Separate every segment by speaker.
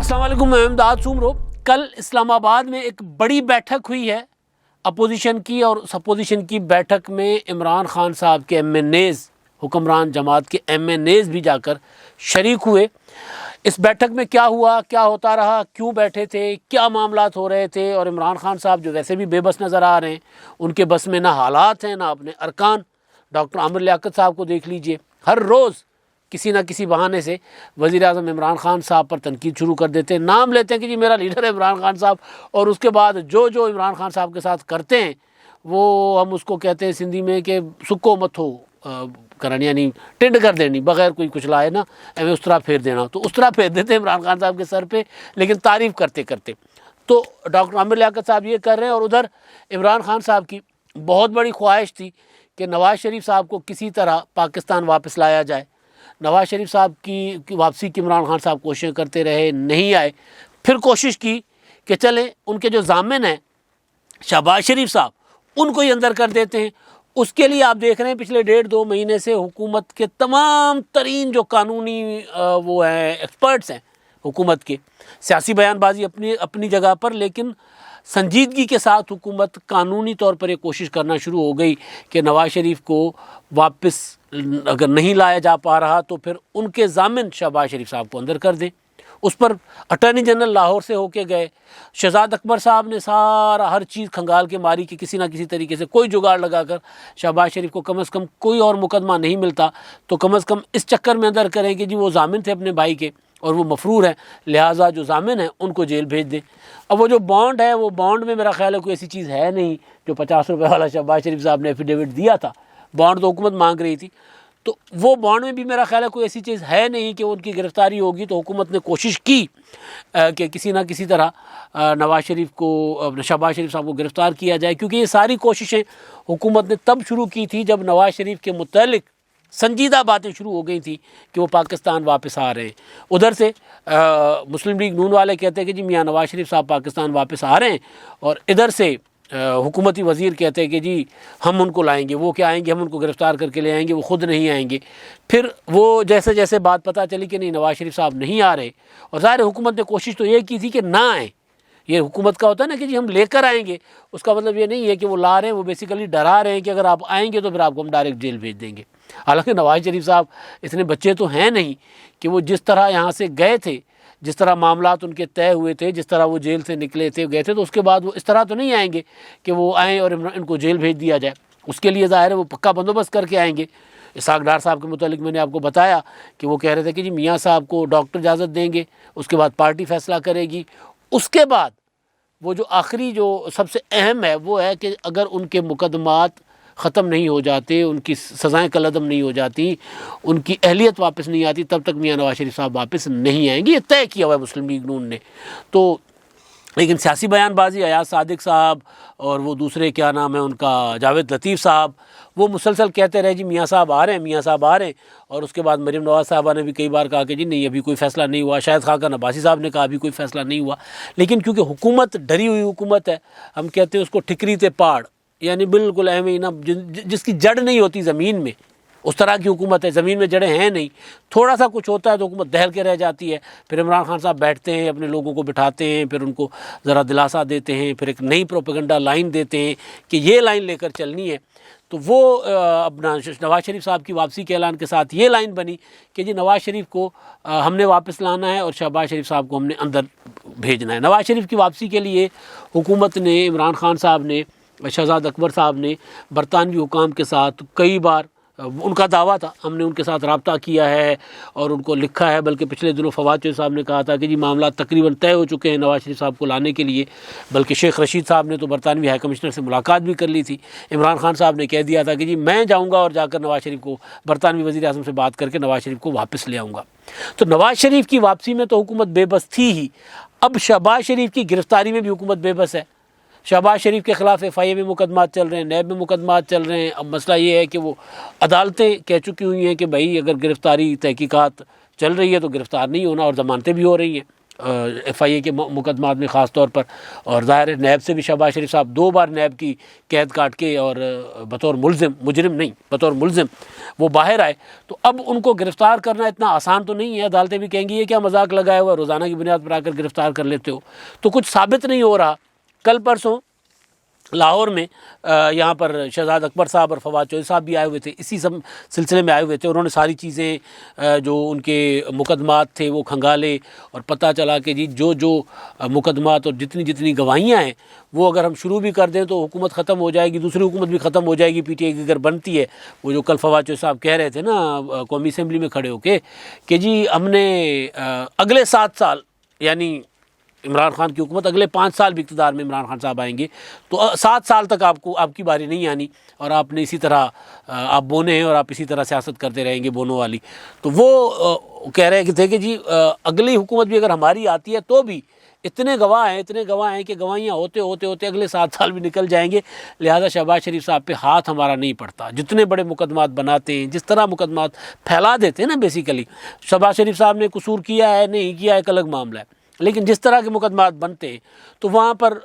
Speaker 1: अस्सलाम वालेकुम, मैं इमदाद सुमरो। कल इस्लामाबाद में एक बड़ी बैठक हुई है अपोजिशन की, और उस अपोजिशन की बैठक में इमरान खान साहब के MNAs, हुक्मरान जमात के MNAs भी जाकर शरीक हुए। इस बैठक में क्या हुआ, क्या होता रहा, क्यों बैठे थे, क्या मामलात हो रहे थे, और इमरान खान साहब जो वैसे भी बेबस नज़र आ रहे हैं, उनके बस में ना हालात हैं ना अपने अरकान। डॉक्टर आमिर लियाकत साहब को देख लीजिए, हर रोज़ किसी ना किसी बहाने से वज़ीर आज़म इमरान खान साहब पर तनकीद शुरू कर देते हैं। नाम लेते हैं कि जी मेरा लीडर है इमरान खान साहब, और उसके बाद जो जो इमरान खान साहब के साथ करते हैं वो हम उसको कहते हैं सिंधी में कि सुक्को मत हो करनी, यानी टिंड कर देनी, बगैर कोई कुछ लाए ना एवं उस तरह फेर देना। तो उस तरह फेर देते हैं इमरान खान साहब के सर पे, लेकिन तारीफ़ करते करते। तो डॉक्टर आमिर लियाकत साहब ये कर रहे हैं, और उधर इमरान खान साहब की बहुत बड़ी ख्वाहिश थी कि नवाज़ शरीफ साहब को किसी तरह पाकिस्तान वापस लाया जाए। नवाज़ शरीफ साहब की वापसी की इमरान खान साहब कोशिशें करते रहे, नहीं आए। फिर कोशिश की कि चलें उनके जो जामिन हैं शहबाज शरीफ साहब, उनको ही अंदर कर देते हैं। उसके लिए आप देख रहे हैं पिछले 1.5-2 महीने से हुकूमत के तमाम तरीन जो कानूनी वो हैं एक्सपर्ट्स हैं हुकूमत के, सियासी बयानबाजी अपनी अपनी जगह पर, लेकिन संजीदगी के साथ हुकूमत कानूनी तौर पर ये कोशिश करना शुरू हो गई कि नवाज़ शरीफ को वापस अगर नहीं लाया जा पा रहा तो फिर उनके जामिन शहबाज शरीफ साहब को अंदर कर दें। उस पर अटॉर्नी जनरल लाहौर से होके गए, शहजाद अकबर साहब ने सारा हर चीज़ खंगाल के मारी कि किसी ना किसी तरीके से कोई जुगाड़ लगाकर शहबाज शरीफ को कम से कम कोई और मुकदमा नहीं मिलता तो कम से कम इस चक्कर में अंदर करें कि जी वो जामिन थे अपने भाई के और वो मफरूर हैं, लिहाजा जो जामिन है उनको जेल भेज दें। अब वो जो बॉन्ड है, वो बॉन्ड में मेरा ख्याल है कोई ऐसी चीज़ है नहीं जो 50 रुपये वाला शहबाज शरीफ साहब ने एफिडेविट दिया था, बॉन्ड तो हुकूमत मांग रही थी, तो वो बॉन्ड में भी मेरा ख्याल है कोई ऐसी चीज़ है नहीं कि उनकी गिरफ़्तारी होगी। तो हुकूमत ने कोशिश की कि किसी ना किसी तरह नवाज़ शरीफ को, शहबाज शरीफ साहब को गिरफ़्तार किया जाए, क्योंकि ये सारी कोशिशें हुकूमत ने तब शुरू की थी जब नवाज़ शरीफ के मुतल्लिक संजीदा बातें शुरू हो गई थी कि वो पाकिस्तान वापस आ रहे हैं। उधर से मुस्लिम लीग नून वाले कहते हैं कि जी मियाँ नवाज़ शरीफ साहब पाकिस्तान वापस आ रहे हैं, और इधर से हुकूमती वज़ीर कहते हैं कि जी हम उनको लाएंगे। वो क्या आएंगे, हम उनको गिरफ़्तार करके ले आएंगे, वो ख़ुद नहीं आएंगे। फिर वो जैसे जैसे बात पता चली कि नहीं नवाज़ शरीफ साहब नहीं आ रहे, और ज़ाहिर हुकूमत ने कोशिश तो ये की थी कि ना आए। ये हुकूमत का होता है ना कि जी हम लेकर आएंगे, उसका मतलब ये नहीं है कि वो ला रहे हैं, वो बेसिकली डरा रहे हैं कि अगर आप आएंगे तो फिर आपको हम डायरेक्ट जेल भेज देंगे। हालांकि नवाज़ शरीफ साहब इतने बच्चे तो हैं नहीं कि वो जिस तरह यहाँ से गए थे, जिस तरह मामलात उनके तय हुए थे, जिस तरह वो जेल से निकले थे गए थे, तो उसके बाद वो इस तरह तो नहीं आएंगे कि वो आएँ और इनको जेल भेज दिया जाए। उसके लिए ज़ाहिर है वो पक्का बंदोबस्त करके आएंगे। इसहाक डार साहब के मुतालिक मैंने आपको बताया कि वो कह रहे थे कि जी मियाँ साहब को डॉक्टर इजाज़त देंगे, उसके बाद पार्टी फ़ैसला करेगी। उसके बाद वो जो आखिरी जो सबसे अहम है वो है कि अगर उनके मुकदमात ख़त्म नहीं हो जाते, उनकी सज़ाएँ कलअदम नहीं हो जाती, उनकी अहलियत वापस नहीं आती, तब तक मियाँ नवाज़ शरीफ साहब वापस नहीं आएंगे। ये तय किया हुआ है मुस्लिम लीग नून ने। तो लेकिन सियासी बयानबाजी अयाज सादिक साहब और वो दूसरे क्या नाम है उनका जावेद लतीफ़ साहब, वो मुसलसल कहते रहे जी मियाँ साहब आ रहे हैं, मियाँ साहब आ रहे हैं। और उसके बाद मरीम नवाज़ साहबा ने भी कई बार कहा कि जी नहीं अभी कोई फ़ैसला नहीं हुआ। शायद खाका नबासी साहब ने कहा अभी कोई फ़ैसला नहीं हुआ। लेकिन क्योंकि हुकूमत डरी हुई हुकूमत है, हम कहते हैं उसको ठिकरी ते पहाड़, यानी बिल्कुल अहम ही ना, जिसकी जड़ नहीं होती ज़मीन में, उस तरह की हुकूमत है। ज़मीन में जड़ें हैं नहीं, थोड़ा सा कुछ होता है तो हुकूमत दहल के रह जाती है। फिर इमरान खान साहब बैठते हैं, अपने लोगों को बिठाते हैं, फिर उनको ज़रा दिलासा देते हैं, फिर एक नई प्रोपेगेंडा लाइन देते हैं कि ये लाइन लेकर चलनी है। तो वो अपना नवाज़ शरीफ साहब की वापसी के ऐलान के साथ ये लाइन बनी कि जी नवाज़ शरीफ को हमने वापस लाना है और शहबाज शरीफ साहब को हमने अंदर भेजना है। नवाज़ शरीफ की वापसी के लिए हुकूमत ने, इमरान खान साहब ने, शहजाद अकबर साहब ने बरतानवी हुकाम के साथ कई बार, उनका दावा था, हमने उनके साथ रब्ता किया है और उनको लिखा है, बल्कि पिछले दिनों फवाद चौधरी साहब ने कहा था कि जी मामला तकरीबन तय हो चुके हैं नवाज़ शरीफ साहब को लाने के लिए। बल्कि शेख रशीद साहब ने तो बरतानवी हाई कमिश्नर से मुलाकात भी कर ली थी। इमरान खान साहब ने कह दिया था कि जी मैं जाऊँगा और जाकर नवाज़ शरीफ को, बरतानवी वज़ीर आज़म से बात करके नवाज़ शरीफ को वापस ले आऊँगा। तो नवाज़ शरीफ की वापसी में तो हुकूमत बेबस थी ही, अब शहबाज शरीफ की गिरफ़्तारी में भी हुकूमत बेबस है। शहबाज शरीफ के ख़िलाफ़ FIA में मुकदमात चल रहे हैं, नैब में मुकदमात चल रहे हैं। अब मसला ये है कि वो अदालतें कह चुकी हुई हैं कि भाई अगर गिरफ़्तारी तहकीकात चल रही है तो गिरफ़्तार नहीं होना, और ज़मानतें भी हो रही हैं। FIA के मुकदमात में ख़ास तौर पर, और ज़ाहिर है नैब से भी शहबाज शरीफ साहब 2 बार नैब की कैद काट के और बतौर मुजरिम नहीं, बतौर मुलजिम वो बाहर आए। तो अब उनको गिरफ़्तार करना इतना आसान तो नहीं है। अदालतें भी कहेंगी ये क्या मजाक लगाया हुआ, रोज़ाना की बुनियाद पर आकर गिरफ़्तार कर लेते हो। तो कुछ साबित नहीं हो रहा। कल परसों लाहौर में यहाँ पर शहजाद अकबर साहब और फवाद चौधरी साहब भी आए हुए थे, इसी सब सिलसिले में आए हुए थे। उन्होंने सारी चीज़ें जो उनके मुकदमात थे वो खंगाले और पता चला कि जी जो मुकदमात और जितनी गवाहियाँ हैं वो अगर हम शुरू भी कर दें तो हुकूमत ख़त्म हो जाएगी, दूसरी हुकूमत भी ख़त्म हो जाएगी PTI की अगर बनती है। वो जो कल फवाद चौधरी साहब कह रहे थे ना कौमी असम्बली में खड़े होके कि जी हमने अगले 7 साल, यानी इमरान खान की हुकूमत अगले 5 साल भी इक़्तिदार में इमरान खान साहब आएंगे तो 7 साल तक आपकी बारी नहीं आनी और आपने इसी तरह आप बोने हैं और आप इसी तरह सियासत करते रहेंगे बोनों वाली। तो वो कह रहे थे कि जी अगली हुकूमत भी अगर हमारी आती है तो भी इतने गवाह हैं कि गवाहियाँ होते अगले 7 साल भी निकल जाएंगे। लिहाजा शहबाज शरीफ साहब पे हाथ हमारा नहीं पड़ता। जितने बड़े मुकदमात बनाते हैं, जिस तरह मुकदमात फैला देते हैं ना, बेसिकली शहबाज शरीफ साहब ने कसूर किया है नहीं किया है एक अलग मामला है, लेकिन जिस तरह के मुकदमात बनते हैं तो वहाँ पर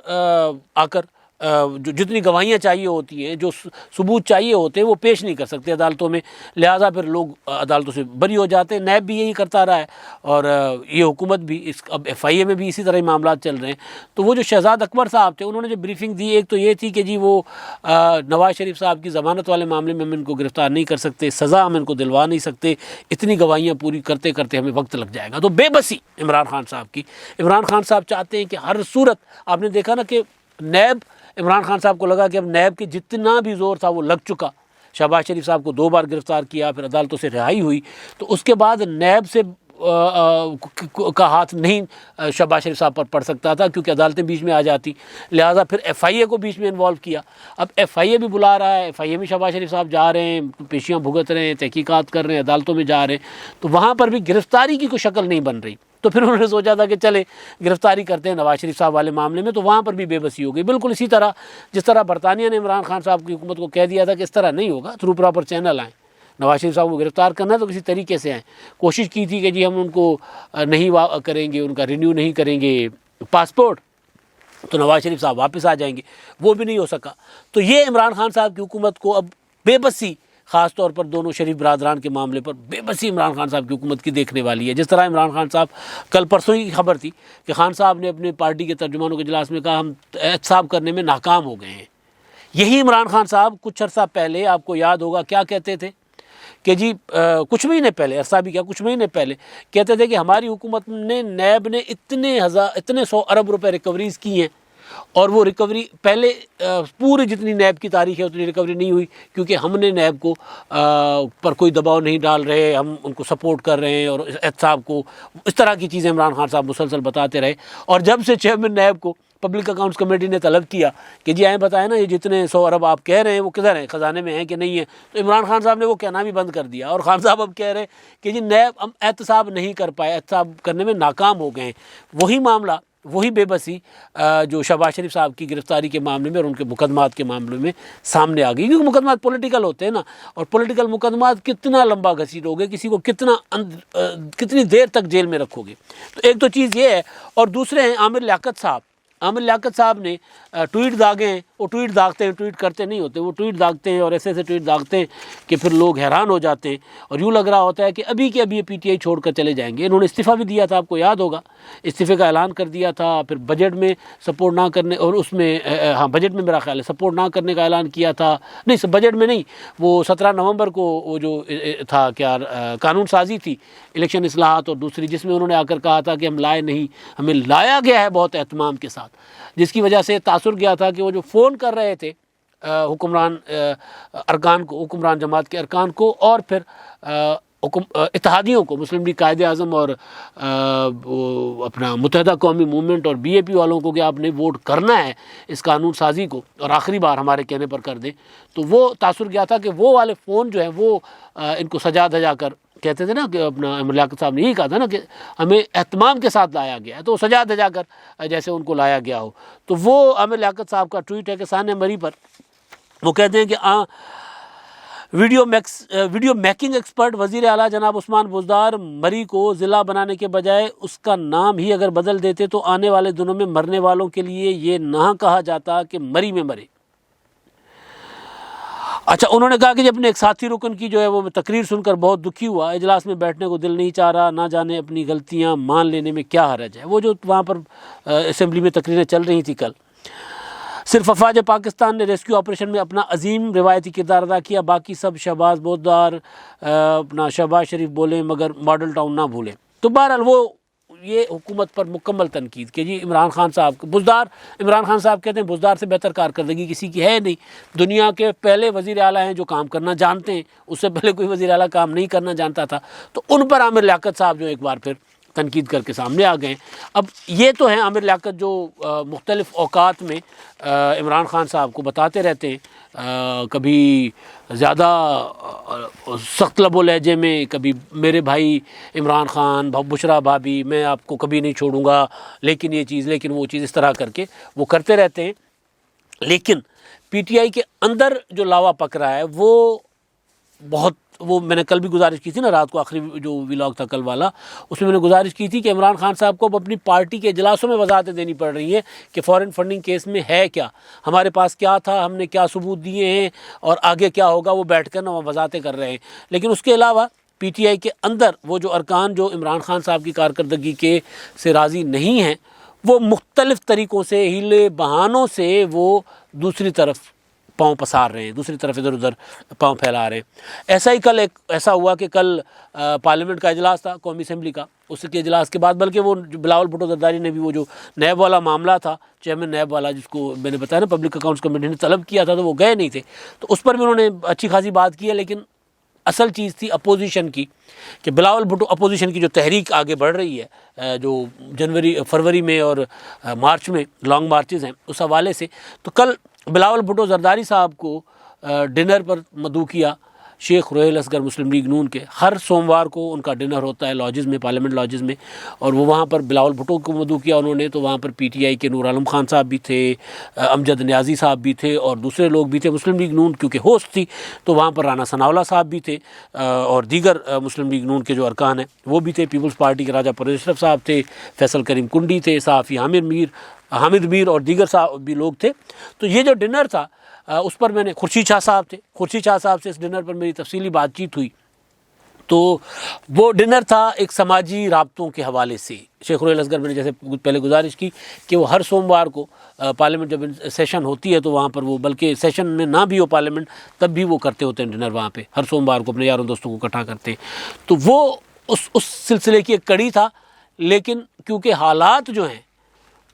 Speaker 1: आकर जो जितनी गवाहियाँ चाहिए होती हैं, जो सबूत चाहिए होते हैं वो पेश नहीं कर सकते अदालतों में। लिहाजा फिर लोग अदालतों से बरी हो जाते हैं। नैब भी यही करता रहा है और ये हुकूमत भी अब FIA में भी इसी तरह ही मामला चल रहे हैं। तो वो जो शहजाद अकबर साहब थे उन्होंने जो ब्रीफिंग दी, एक तो ये थी कि जी वो नवाज़ शरीफ साहब की ज़मानत वाले मामले में हम इनको गिरफ़्तार नहीं कर सकते, सज़ा हम इनको दिलवा नहीं सकते, इतनी गवाहियाँ पूरी करते करते हमें वक्त लग जाएगा। तो बेबसी इमरान खान साहब की, इमरान खान साहब चाहते हैं कि हर सूरत, आपने देखा ना कि नैब, इमरान खान साहब को लगा कि अब नैब के जितना भी ज़ोर था वो लग चुका। शहबाज शरीफ साहब को 2 बार गिरफ़्तार किया, फिर अदालतों से रिहाई हुई, तो उसके बाद नैब से का हाथ नहीं शहबाज शरीफ साहब पर पड़ सकता था क्योंकि अदालतें बीच में आ जाती। लिहाजा फिर FIA को बीच में इन्वॉल्व किया। अब FIA भी बुला रहा है, FIA में शहबाज शरीफ साहब जा रहे हैं, पेशियाँ भुगत रहे हैं, तहकीकात कर रहे हैं, अदालतों में जा रहे हैं, तो वहाँ पर भी गिरफ़्तारी की कोई शक्ल नहीं बन रही। तो फिर उन्होंने सोचा था कि चले गिरफ़्तारी करते हैं नवाज़ शरीफ साहब वाले मामले में, तो वहाँ पर भी बेबसी हो गई। बिल्कुल इसी तरह जिस तरह बरतानिया ने इमरान खान साहब की हुकूमत को कह दिया था कि इस तरह नहीं होगा, थ्रू प्रॉपर चैनल आएँ, नवाज़ शरीफ साहब को गिरफ़्तार करना है तो किसी तरीके से आएँ। कोशिश की थी कि जी हम उनको नहीं करेंगे, उनका रिन्यू नहीं करेंगे पासपोर्ट, तो नवाज़ शरीफ साहब वापस आ जाएंगे, वो भी नहीं हो सका। तो ये इमरान खान साहब की हुकूमत को अब बेबसी, ख़ास तौर पर दोनों शरीफ बरादरान के मामले पर बेबसी इमरान खान साहब की हुकूमत की देखने वाली है। जिस तरह इमरान खान साहब, कल परसों ही खबर थी कि खान साहब ने अपने पार्टी के तर्जुमानों के इजलास में कहा हम एहतसाब करने में नाकाम हो गए हैं। यही इमरान खान साहब कुछ अर्सा पहले, आपको याद होगा, क्या कहते थे कि जी कुछ महीने पहले, अर्सा भी क्या कुछ महीने पहले कहते थे कि हमारी हुकूमत ने, नैब ने इतने 100 अरब रुपए रिकवरीज़ की हैं और वो रिकवरी पहले पूरी जितनी नैब की तारीख है उतनी रिकवरी नहीं हुई क्योंकि हमने नैब को पर कोई दबाव नहीं डाल रहे, हम उनको सपोर्ट कर रहे हैं और एहतसाब को, इस तरह की चीज़ें इमरान खान साहब मुसलसल बताते रहे। और जब से चेयरमैन नैब को पब्लिक अकाउंट्स कमेटी ने तलब किया कि जी आए बताएं ना ये जितने 100 अरब आप कह रहे हैं वो किधर हैं, ख़जाने में हैं कि नहीं है, तो इमरान खान साहब ने वो कहना भी बंद कर दिया। और खान साहब अब कह रहे हैं कि जी नैब हम एहतसाब नहीं कर पाए, एहतसाब करने में नाकाम हो गए हैं। वही मामला, वही बेबसी जो शहबाज शरीफ साहब की गिरफ़्तारी के मामले में और उनके मुकदमात के मामले में सामने आ गई, क्योंकि मुकदमात पॉलिटिकल होते हैं ना, और पॉलिटिकल मुकदमात कितना लंबा घसीटोगे, किसी को कितनी देर तक जेल में रखोगे। तो एक तो चीज़ ये है। और दूसरे हैं आमिर लियाकत साहब। आमिर लियाकत साहब ने ट्वीट दागे हैं, वो ट्वीट दागते हैं, ट्वीट करते नहीं होते, वो ट्वीट दागते हैं और ऐसे ट्वीट दागते हैं कि फिर लोग हैरान हो जाते हैं और यूँ लग रहा होता है कि अभी के अभी ये PTI छोड़कर चले जाएंगे। इन्होंने इस्तीफ़ा भी दिया था, आपको याद होगा, इस्तीफ़े का ऐलान कर दिया था, फिर बजट में सपोर्ट ना करने, और उसमें हाँ बजट में मेरा ख्याल है सपोर्ट ना करने का ऐलान किया था, नहीं बजट में नहीं, वो 17 नवंबर को वो जो था क्या कानून साजी थी, इलेक्शन इस्लाहात और दूसरी, जिसमें उन्होंने आकर कहा था कि हम लाए नहीं, हमें लाया गया है बहुत एहतमाम के साथ, जिसकी वजह से तासुर गया था कि वो जो फ़ोन कर रहे थे हुक्मरान अरकान को, हुक्मरान जमात के अरकान को और फिर इत्तेहादियों को, मुस्लिम लीग कायदे आज़म और अपना मुत्तहिदा कौमी मूवमेंट और BAP वालों को कि आपने वोट करना है इस कानून साजी को और आखिरी बार हमारे कहने पर कर दें, तो वो तासुर गया था कि वो वाले फ़ोन जो है वो इनको सजा धजा कर, कहते थे ना कि अपना आमिर लियाकत साहब ने यही कहा था ना कि हमें एहतमाम के साथ लाया गया है, तो सजा धजा कर जैसे उनको लाया गया हो। तो वो आमिर लियाकत साहब का ट्वीट है कि साने मरी पर वो कहते हैं कि वीडियो मेकिंग एक्सपर्ट वज़ीर आला जनाब उस्मान बुज़दार मरी को ज़िला बनाने के बजाय उसका नाम ही अगर बदल देते तो आने वाले दिनों में मरने वालों के लिए ये ना कहा जाता कि मरी में मरे। अच्छा, उन्होंने कहा कि जब अपने एक साथी रुकन की जो है वो तकरीर सुनकर बहुत दुखी हुआ, इजलास में बैठने को दिल नहीं चाह रहा, ना जाने अपनी गलतियां मान लेने में क्या हर्ज है। वो जो वहाँ पर असेंबली में तकरीरें चल रही थी कल, सिर्फ अफवाज पाकिस्तान ने रेस्क्यू ऑपरेशन में अपना अजीम रिवायती किरदार अदा किया, बाकी सब शहबाज बुज़दार अपना शहबाज शरीफ बोले मगर मॉडल टाउन ना भूलें। तो बहरहाल वो ये हुकूमत पर मुकम्मल तनकीद कि जी इमरान खान साहब बुज़दार, इमरान खान साहब कहते हैं बुज़दार से बेहतर कारकर्दगी किसी की है नहीं, दुनिया के पहले वज़ीर आला हैं जो काम करना जानते हैं, उससे पहले कोई वज़ीर आला काम नहीं करना जानता था। तो उन पर आमिर लियाकत साहब जो एक बार फिर तनकीद करके सामने आ गए। अब ये तो हैं आमिर लियाकत जो मुख्तलिफ़ औकात में इमरान खान साहब को बताते रहते हैं, कभी ज़्यादा सख्त लबो लहजे में, कभी मेरे भाई इमरान खान, बुशरा भाभी, मैं आपको कभी नहीं छोड़ूंगा, लेकिन ये चीज़, लेकिन वो चीज़, इस तरह करके वो करते रहते हैं। लेकिन पीटीआई के अंदर जो लावा पक रहा है वो मैंने कल भी गुजारिश की थी ना, रात को आखिरी जो व्लॉग था कल वाला, उसमें मैंने गुजारिश की थी कि इमरान खान साहब को अब अपनी पार्टी के इजलासों में वजाहतें देनी पड़ रही हैं कि फ़ॉरेन फंडिंग केस में है क्या, हमारे पास क्या था, हमने क्या सबूत दिए हैं और आगे क्या होगा, वो बैठ कर ना वहाँ वजाहतें कर रहे हैं। लेकिन उसके अलावा पीटीआई के अंदर वो जो अरकान जो इमरान खान साहब की कारकर्दगी के से राज़ी नहीं हैं, वो मुख्तलिफ़ तरीक़ों से, हीले बहानों से वो दूसरी तरफ पाँव पसार रहे हैं, दूसरी तरफ इधर उधर पाँव फैला रहे हैं। ऐसा ही कल ऐसा हुआ कि कल पार्लियामेंट का इजलास था, कौमी असम्बली का, उसके इजलास के बाद बल्कि वो बिलावल भुट्टो जरदारी ने भी वो जो नैब वाला मामला था, चेयरमैन नैब वाला, जिसको मैंने बताया ना पब्लिक अकाउंट्स कमेटी ने तलब किया था, तो वो गए नहीं थे, तो उस पर भी उन्होंने अच्छी खासी बात की है। लेकिन असल चीज़ थी अपोजिशन की कि बिलावल भुट्टो अपोजिशन की जो तहरीक आगे बढ़ रही है, जो फरवरी में और मार्च में लॉन्ग मार्चेज़ हैं, उस हवाले से तो कल बिलावल भुट्टो जरदारी साहब को डिनर पर मदऊ किया शेख रोहेल असगर मुस्लिम लीग नून के। हर सोमवार को उनका डिनर होता है लॉजेज़ में, पार्लियामेंट लॉजेज़ में, और वो वहाँ पर बिलावल भुट्टो को मदऊ किया उन्होंने। तो वहाँ पर पीटीआई के नूर आलम खान साहब भी थे, अमजद न्याजी साहब भी थे और दूसरे लोग भी थे। मुस्लिम लीग नून क्योंकि होस्ट थी तो वहाँ पर राना सनाउल्लाह साहब भी थे और दीगर मुस्लिम लीग नून के जो अरकान हैं वो भी थे। पीपल्स पार्टी के राजा परवेज़ अशरफ साहब थे, फैसल करीम कुंडी थे, सहाफ़ी हामिद मीर और दीगर साहब भी लोग थे। तो ये जो डिनर था उस पर मैंने खुर्शीद शाह साहब थे, खुर्शीद शाह साहब से इस डिनर पर मेरी तफसीली बातचीत हुई। तो वो डिनर था एक समाजी राब्तों के हवाले से। शेख रोहेल असगर मैंने जैसे पहले गुजारिश की कि वो हर सोमवार को पार्लियामेंट जब सेशन होती है तो वहाँ पर वो, बल्कि सेशन में ना भी हो पार्लियामेंट तब भी वो करते होते हैं डिनर वहाँ पे, हर सोमवार को अपने यारों दोस्तों को इकट्ठा करते हैं। तो वो उस सिलसिले की एक कड़ी था। लेकिन क्योंकि हालात जो हैं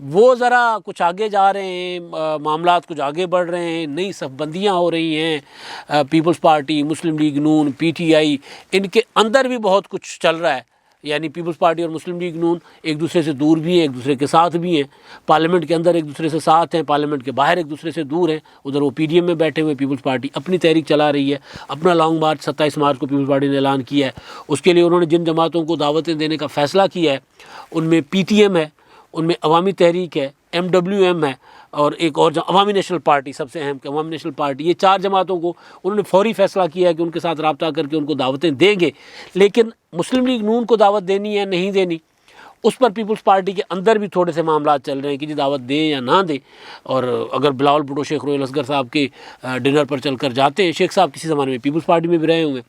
Speaker 1: वो ज़रा कुछ आगे जा रहे हैं, मामलात कुछ आगे बढ़ रहे हैं, नई सफबंदियाँ हो रही हैं, पीपल्स पार्टी, मुस्लिम लीग नून, पीटीआई, इनके अंदर भी बहुत कुछ चल रहा है। यानी पीपल्स पार्टी और मुस्लिम लीग नून एक दूसरे से दूर भी हैं, एक दूसरे के साथ भी हैं, पार्लियामेंट के अंदर एक दूसरे से साथ हैं, पार्लियामेंट के बाहर एक दूसरे से दूर हैं। उधर वो पीडीएम में बैठे हुए, पीपल्स पार्टी अपनी तहरीक चला रही है, अपना लॉन्ग मार्च 27 मार्च को पीपल्स पार्टी ने ऐलान किया है। उसके लिए उन्होंने जिन जमातों को दावतें देने का फ़ैसला किया है उनमें पीटीएम है, उनमें अवामी तहरीक है, MWM है और एक और अवामी नेशनल पार्टी, सबसे अहम अवामी नेशनल पार्टी। ये 4 जमातों को उन्होंने फौरी फ़ैसला किया है कि उनके साथ रब्ता करके उनको दावतें देंगे। लेकिन मुस्लिम लीग नून को दावत देनी है नहीं देनी, उस पर पीपल्स पार्टी के अंदर भी थोड़े से मामला चल रहे हैं कि जी दावत दें या ना दें। और अगर बिलावल भुट्टो शेख रोहेल असगर साहब के डिनर पर चल कर जाते हैं, शेख साहब किसी ज़माने में पीपल्स पार्टी में भी रहे होंगे,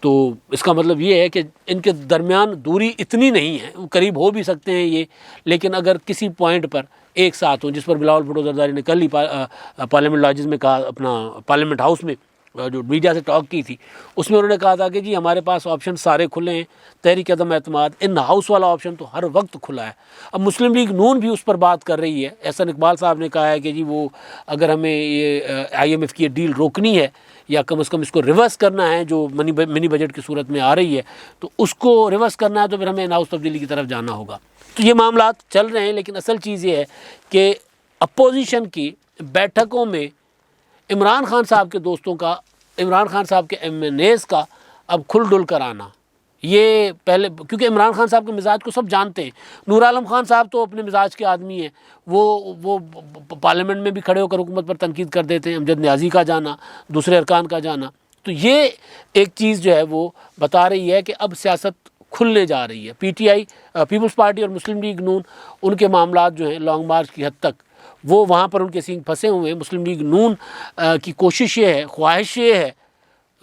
Speaker 1: तो इसका मतलब ये है कि इनके दरमियान दूरी इतनी नहीं है, करीब हो भी सकते हैं ये। लेकिन अगर किसी पॉइंट पर एक साथ हो, जिस पर बिलावल भुट्टो जरदारी ने कल ही पार्लियामेंट लॉजेज़ में कहा, अपना पार्लियामेंट हाउस में जो मीडिया से टॉक की थी उसमें उन्होंने कहा था कि जी हमारे पास ऑप्शन सारे खुले हैं, तहरीक अदम एतमाद इन हाउस वाला ऑप्शन तो हर वक्त खुला है। अब मुस्लिम लीग नून भी उस पर बात कर रही है। एहसन इकबाल साहब ने कहा है कि जी वो अगर हमें ये IMF की डील रोकनी है या कम से कम इसको रिवर्स करना है जो मिनी बजट की सूरत में आ रही है, तो उसको रिवर्स करना है तो फिर हमें इन हाउस तब्दीली की तरफ जाना होगा। तो ये मामला चल रहे हैं। लेकिन असल चीज़ ये है कि अपोजिशन की बैठकों में इमरान खान साहब के दोस्तों का, इमरान खान साहब के MNAs का अब खुल डुल कर आना, ये पहले, क्योंकि इमरान खान साहब के मिजाज को सब जानते हैं। नूर आलम खान साहब तो अपने मिजाज के आदमी हैं, वो पार्लियामेंट में भी खड़े होकर हुकूमत पर तनकीद कर देते हैं। अमजद न्याजी का जाना, दूसरे अरकान का जाना, तो ये एक चीज़ जो है वो बता रही है कि अब सियासत खुलने जा रही है। पीटीआई, पीपल्स पार्टी और मुस्लिम लीग नून, उनके मामलात जो हैं लॉन्ग मार्च की हद तक वो वहाँ पर उनके सींग फंसे हुए हैं। मुस्लिम लीग नून की कोशिश ये है, ख्वाहिश ये है,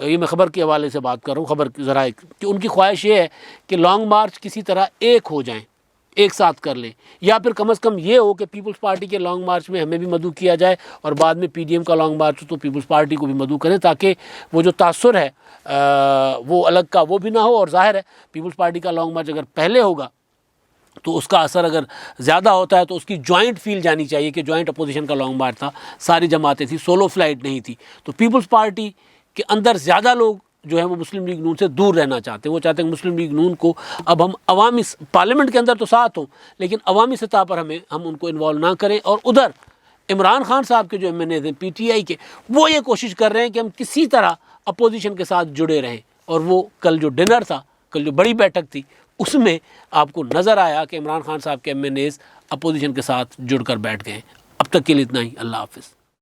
Speaker 1: ये मैं ख़बर के हवाले से बात कर रहा हूँ, ख़बर ज़रा, कि उनकी ख्वाहिश ये है कि लॉन्ग मार्च किसी तरह एक हो जाएं, एक साथ कर लें, या फिर कम से कम ये हो कि पीपल्स पार्टी के लॉन्ग मार्च में हमें भी मदऊ किया जाए और बाद में पीडीएम का लॉन्ग मार्च हो तो पीपल्स पार्टी को भी मदऊ करें, ताकि वो जो तासुर है वो अलग का वो भी ना हो। और ज़ाहिर है पीपल्स पार्टी का लॉन्ग मार्च अगर पहले होगा तो उसका असर अगर ज़्यादा होता है तो उसकी जॉइंट फील जानी चाहिए कि जॉइंट अपोजिशन का लॉन्ग मार्च था, सारी जमातें थी, सोलो फ्लाइट नहीं थी। तो पीपल्स पार्टी के अंदर ज़्यादा लोग जो है वो मुस्लिम लीग नून से दूर रहना चाहते हैं। वो चाहते हैं मुस्लिम लीग नून को अब हम अवामी पार्लियामेंट के अंदर तो साथ हों, लेकिन अवामी सतह पर हम उनको इन्वॉल्व ना करें। और उधर इमरान खान साहब के जो MNAs हैं पीटीआई के, वो ये कोशिश कर रहे हैं कि हम किसी तरह अपोजिशन के साथ जुड़े रहें। और वो कल जो डिनर था, कल जो बड़ी बैठक थी, उसमें आपको नज़र आया कि इमरान खान साहब के MNAs अपोजिशन के साथ जुड़कर बैठ गए। अब तक के लिए इतना ही। अल्लाह हाफ़िज़।